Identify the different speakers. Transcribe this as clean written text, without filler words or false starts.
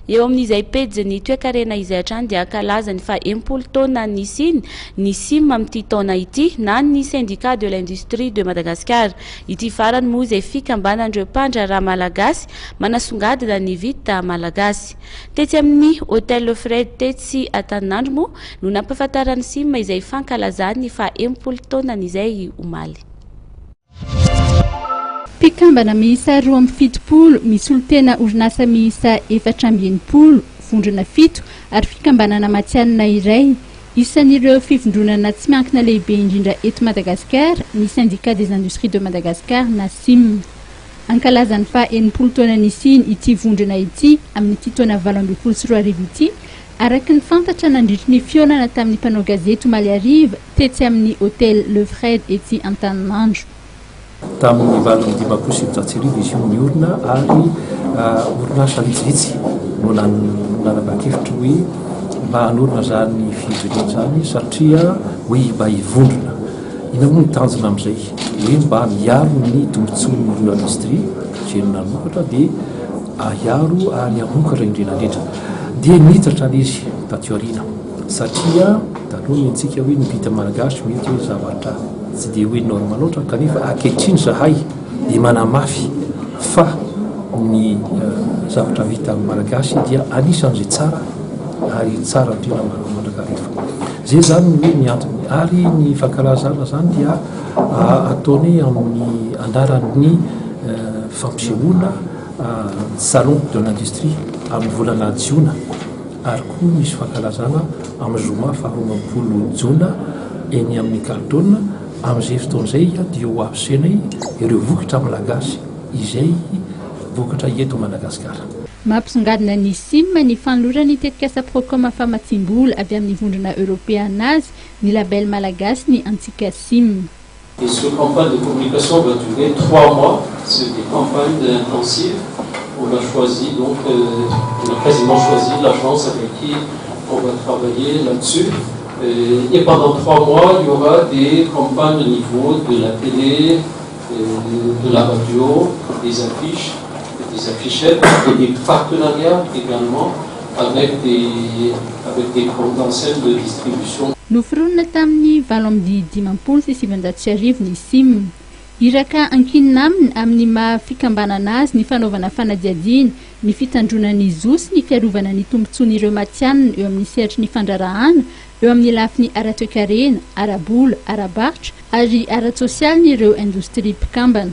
Speaker 1: eo amin'izay pejy ny toe-karena izay hatrany dia kalazany fa 10 taona ny siny ny sim amin'ity taona ity na ny syndicat de l'industrie de Madagascar. Ity farany moa izay fikambanan'ireo mpandraharaha malagasy manasongadina ny vita malagasy. Tetsy amin'ny hôtel Le Fred tetsy Antananarivo moa no nampahafantarany sim izay fankalazany fa 10 taona izay omaly.
Speaker 2: Mpikambana miisa 27 misy olon-tena orinasa miisa 470 vondrona 7 ary fikambanana matianina iray. Isan'ireo fivondronana tsy miankina lehibe indrindra eto Madagasikara ny syndicat des industries de Madagascar na SIM. Ankalazany fa 10 taona ny siny ity vondrona ity amin'ity taona 2024 ity araka ny fantatra nandritry ny fionana tamin'ny mpanao gazety omaly ariva tetsy amin'ny hôtel Le Fred ety Antananarivo.
Speaker 3: Tamin'ny 2025 izy io niorina ary orinasa vitsivitsy no nanapa-kevitra hoe mba hanorina zany fijerena zany satria hoe mba hivondrona. Ina moa ny tanjona amin'izay hoe mba miaro ny tombontson'olona industrie jerena nomokatra dia ahiaro ary hamokatra indrinandrindra dia nitatra izy tatioarina satria taloha mentsika hoe ny vita malagasy mety hoe zavatra tsy dia hoe normal loatra kanefa ankehitriny zahay dia manamafy fa ny zavatra vita malagasy dia anisan'izay tsara ary tsara indrindra mandrakariva. Zay zany hoe ny antony ary ny fankalazana zany dia ataony amin'ny andaran'ny fampisehoana salon de l'industrie amin'ny volana jiona ary koa misy fankalazana amin'ny zoma faharoa 20 jiona eny amin'ny Caledône amin'izay fotoan'izay dia ho ampisehoana ireo vokatra malagasy izay vokatra eto Madagasikara.
Speaker 2: Mampisongadina ny SIM ny fanolorany tetika Saprocom famatsim-bola avy amin'ny vondrona européenne azy ny label malagasy ny antsika SIM.
Speaker 4: Et cette campagne de communication va durer 3 mois. C'est des campagnes intensives. On a choisi, donc, on a quasiment choisi l'agence avec qui on va travailler là-dessus. Et pendant 3 mois, il y aura des campagnes au niveau de la télé, de la radio, des affiches, des affichettes et des partenariats également avec des grandes enseignes de distribution.
Speaker 2: Noforonina tamin'ny 2025 ny SIM. Iraka ankinina aminy amin'ny mahafikambanana azy ny fanaovana fanadiadiana, ny fitandronany zosy ny fiarovana ny tombontsoan'ireo matianina eo amin'ny sehatry ny fandrarahana, eo amin'ny lafiny ara-toe-karena, ara-bola, ara-barotra ary ara-tsosialy ny ireo indostria mpikambana.